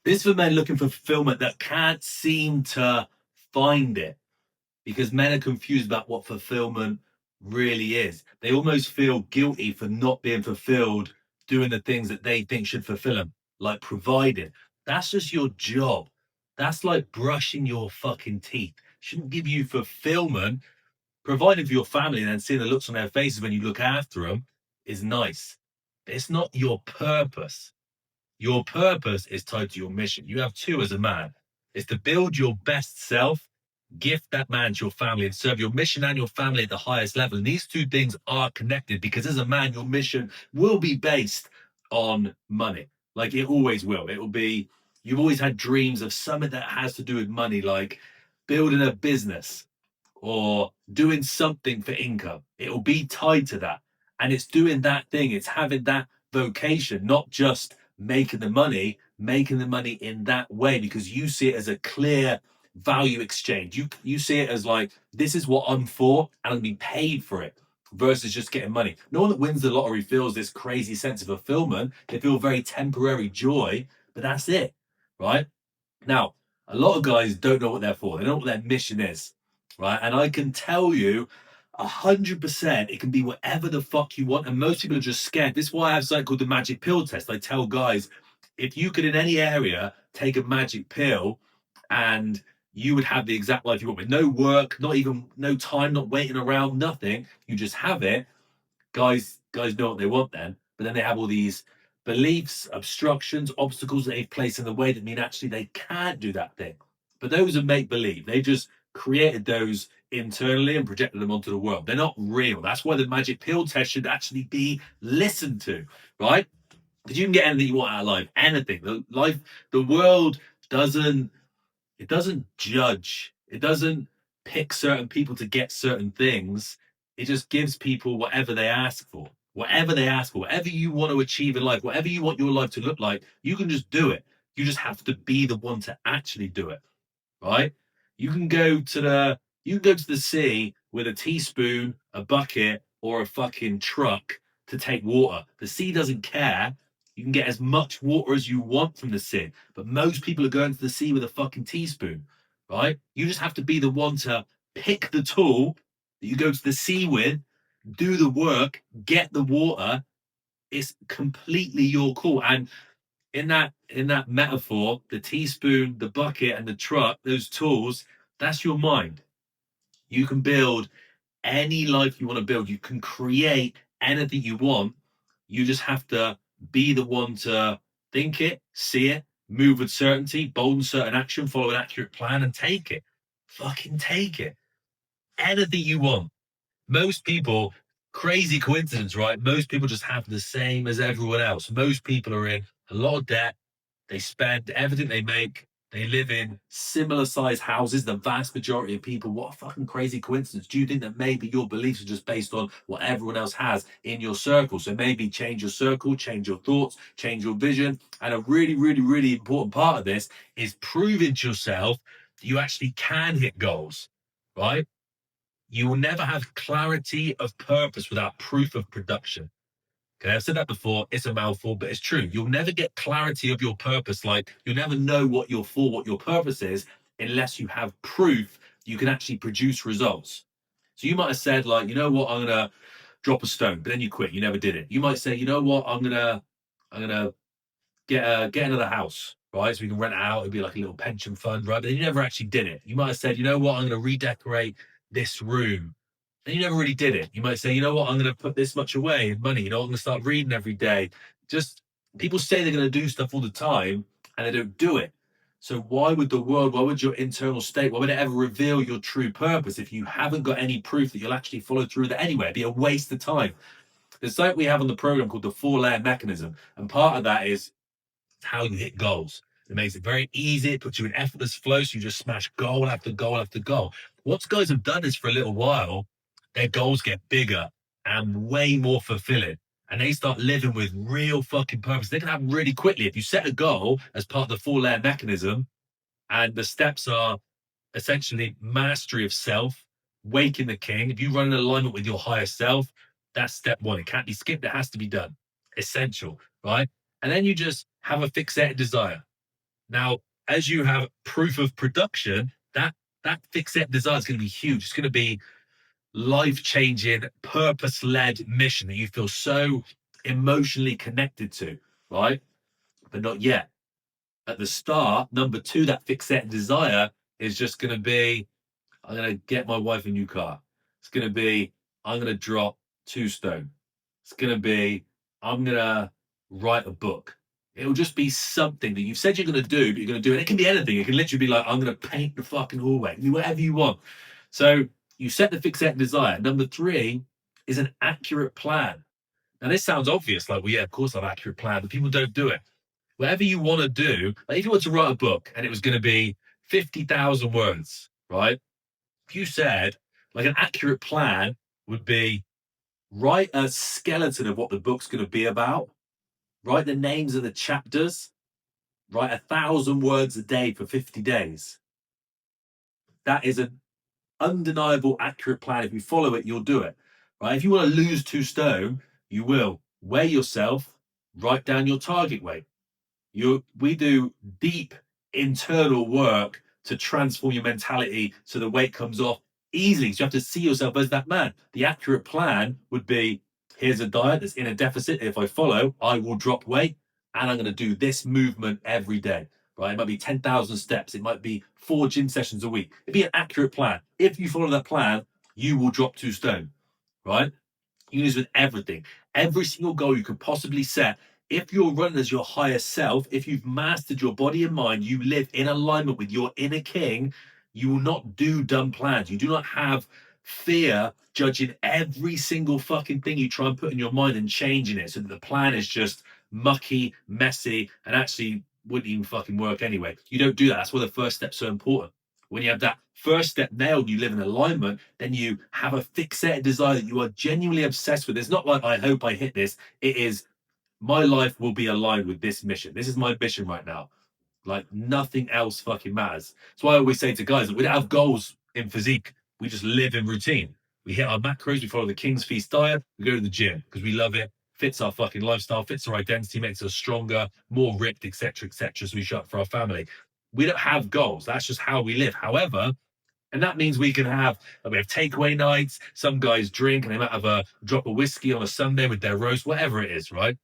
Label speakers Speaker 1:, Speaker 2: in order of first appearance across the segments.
Speaker 1: This is for men looking for fulfillment that can't seem to find it because men are confused about what fulfillment really is. They almost feel guilty for not being fulfilled doing the things that they think should fulfill them, like providing. That's just your job. That's like brushing your fucking teeth. Shouldn't give you fulfillment. Providing for your family and then seeing the looks on their faces when you look after them is nice. But it's not your purpose. Your purpose is tied to your mission. You have two as a man. It's to build your best self, gift that man to your family, and serve your mission and your family at the highest level. And these two things are connected because as a man, your mission will be based on money. Like it always will. It will be, you've always had dreams of something that has to do with money, like building a business or doing something for income. It'll be tied to that. And it's doing that thing, it's having that vocation, not just making the money in that way because you see it as a clear value exchange. You see it as like, this is what I'm for, and I'm being paid for it versus just getting money. No one that wins the lottery feels this crazy sense of fulfillment. They feel very temporary joy, but that's it, right? Now, a lot of guys don't know what they're for. They don't know what their mission is, right? And I can tell you 100% it can be whatever the fuck you want. And most people are just scared. This is why I have something called the magic pill test. I tell guys, if you could in any area take a magic pill and you would have the exact life you want with no work, not even no time, not waiting around, nothing. You just have it. Guys know what they want then, but then they have all these beliefs, obstructions, obstacles that they've placed in the way that mean actually they can't do that thing. But those are make believe. They just created those internally and projected them onto the world. They're not real. That's why the magic pill test should actually be listened to, right? Because you can get anything you want out of life, anything. The world doesn't it doesn't judge. It doesn't pick certain people to get certain things. It just gives people whatever they ask for. Whatever they ask for, whatever you want to achieve in life, whatever you want your life to look like, you can just do it. You just have to be the one to actually do it, right? You can go to the sea with a teaspoon, a bucket, or a fucking truck to take water. The sea doesn't care. You can get as much water as you want from the sea, but most people are going to the sea with a fucking teaspoon, right? You just have to be the one to pick the tool that you go to the sea with, do the work, get the water. It's completely your call. And in that metaphor, the teaspoon, the bucket, and the truck, those tools, that's your mind. You can build any life you want to build. You can create anything you want. You just have to be the one to think it, see it, move with certainty, bold in certain action, follow an accurate plan, and take it. Fucking take it. Anything you want. Most people, crazy coincidence, right? Most people just have the same as everyone else. Most people are in a lot of debt. They spend everything they make. They live in similar sized houses. The vast majority of people, what a fucking crazy coincidence. Do you think that maybe your beliefs are just based on what everyone else has in your circle? So maybe change your circle, change your thoughts, change your vision. And a really, really, really important part of this is proving to yourself that you actually can hit goals, right? You will never have clarity of purpose without proof of production. Okay, I've said that before. It's a mouthful, but it's true. You'll never get clarity of your purpose. Like you'll never know what you're for, what your purpose is, unless you have proof you can actually produce results. So you might have said, like, you know what, I'm gonna drop a stone, but then you quit. You never did it. You might say, you know what, I'm gonna get another house, right? So we can rent it out. It'd be like a little pension fund, right? But then you never actually did it. You might have said, you know what, I'm gonna redecorate this room. And you never really did it. You might say, you know what, I'm going to put this much away in money. You know, I'm going to start reading every day. Just people say they're going to do stuff all the time and they don't do it. So why would the world, why would your internal state, why would it ever reveal your true purpose if you haven't got any proof that you'll actually follow through with it anyway? It'd be a waste of time. There's something we have on the program called the 4-layer mechanism. And part of that is how you hit goals. It makes it very easy. It puts you in effortless flow. So you just smash goal after goal after goal. Once guys have done this for a little while, their goals get bigger and way more fulfilling. And they start living with real fucking purpose. They can happen really quickly. If you set a goal as part of the 4-layer mechanism, and the steps are essentially mastery of self, waking the king. If you run in alignment with your higher self, that's step one. It can't be skipped. It has to be done. Essential, right? And then you just have a fixated desire. Now, as you have proof of production, that fixed desire is going to be huge. It's going to be life-changing, purpose-led mission that you feel so emotionally connected to, right? But not yet. At the start, number two, that fixed desire is just going to be, I'm going to get my wife a new car. It's going to be, I'm going to drop 2 stone. It's going to be, I'm going to write a book. It'll just be something that you've said you're going to do, but you're going to do. And it can be anything. It can literally be like, I'm going to paint the fucking hallway, do whatever you want. So you set the fixed desire. Number three is an accurate plan. Now, this sounds obvious, like, well, yeah, of course I have an accurate plan, but people don't do it. Whatever you want to do, like if you want to write a book and it was going to be 50,000 words, right? If you said, like, an accurate plan would be write a skeleton of what the book's going to be about, write the names of the chapters, write 1,000 words a day for 50 days. That is an undeniable, accurate plan. If you follow it, you'll do it, right? If you want to lose 2 stone, you will weigh yourself, write down your target weight. We do deep internal work to transform your mentality so the weight comes off easily. So you have to see yourself as that man. The accurate plan would be, here's a diet that's in a deficit. If I follow, I will drop weight, and I'm going to do this movement every day. Right? It might be 10,000 steps. It might be 4 gym sessions a week. It'd be an accurate plan. If you follow that plan, you will drop 2 stone. Right? You use with everything. Every single goal you could possibly set. If you're running as your higher self, if you've mastered your body and mind, you live in alignment with your inner king, you will not do dumb plans. You do not have fear judging every single fucking thing you try and put in your mind and changing it so that the plan is just mucky, messy, and actually wouldn't even fucking work anyway. You don't do that. That's why the first step's so important. When you have that first step nailed, you live in alignment, then you have a fixated desire that you are genuinely obsessed with. It's not like, I hope I hit this. It is, my life will be aligned with this mission. This is my mission right now. Like, nothing else fucking matters. That's why I always say to guys that we don't have goals in physique. We just live in routine. We hit our macros, we follow the King's Feast diet, we go to the gym because we love it, fits our fucking lifestyle, fits our identity, makes us stronger, more ripped, etc., etc. So we show up for our family. We don't have goals. That's just how we live. However, and that means we can have, we have takeaway nights. Some guys drink and they might have a drop of whiskey on a Sunday with their roast, whatever it is, right?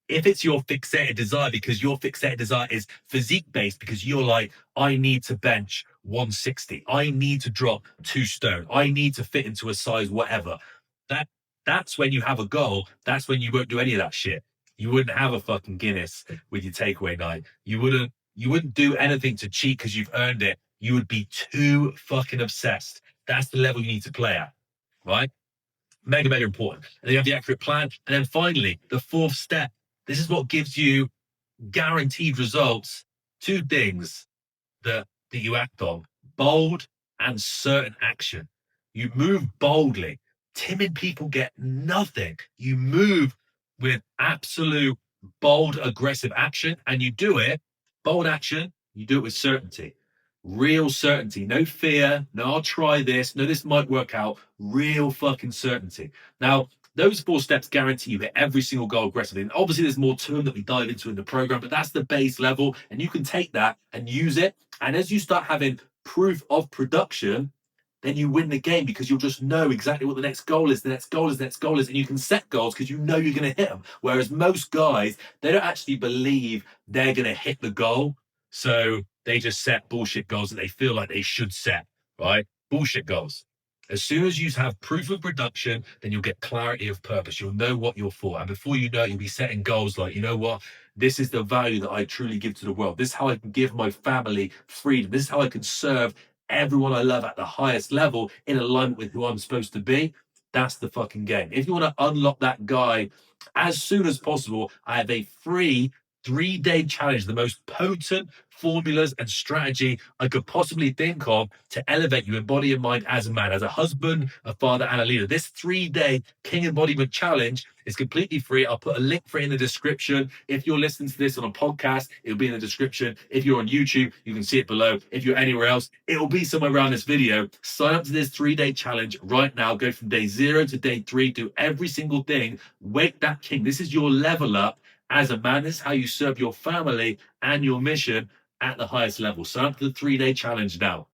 Speaker 1: If it's your fixated desire, because your fixated desire is physique based, because you're like, I need to bench 160, I need to drop 2 stone, I need to fit into a size whatever. That that's when you have a goal. That's when you won't do any of that shit. You wouldn't have a fucking Guinness with your takeaway night. You wouldn't do anything to cheat because you've earned it. You would be too fucking obsessed. That's the level you need to play at, right? Mega, mega important. And then you have the accurate plan. And then finally, the fourth step. This is what gives you guaranteed results. 2 things that you act on: bold and certain action. You move boldly. Timid people get nothing. You move with absolute bold, aggressive action, and you do it, bold action, you do it with certainty. Real certainty. No fear. No, I'll try this. No, this might work out. Real fucking certainty. Now, those 4 steps guarantee you hit every single goal aggressively. And obviously, there's more to them that we dive into in the program, but that's the base level. And you can take that and use it. And as you start having proof of production, then you win the game because you'll just know exactly what the next goal is, the next goal is, the next goal is. And you can set goals because you know you're going to hit them. Whereas most guys, they don't actually believe they're going to hit the goal. So they just set bullshit goals that they feel like they should set, right? Bullshit goals. As soon as you have proof of production, then you'll get clarity of purpose. You'll know what you're for. And before you know it, you'll be setting goals like, you know what? This is the value that I truly give to the world. This is how I can give my family freedom. This is how I can serve everyone I love at the highest level in alignment with who I'm supposed to be. That's the fucking game. If you want to unlock that guy as soon as possible, I have a free 3-day challenge, the most potent formulas and strategy I could possibly think of to elevate you in body and mind as a man, as a husband, a father, and a leader. This 3-day King Embodiment Challenge is completely free. I'll put a link for it in the description. If you're listening to this on a podcast, it'll be in the description. If you're on YouTube, you can see it below. If you're anywhere else, it'll be somewhere around this video. Sign up to this 3-day challenge right now. Go from day 0 to day 3. Do every single thing. Wake that king. This is your level up as a man. This is how you serve your family and your mission. at the highest level. Sign up for the 3-day challenge now.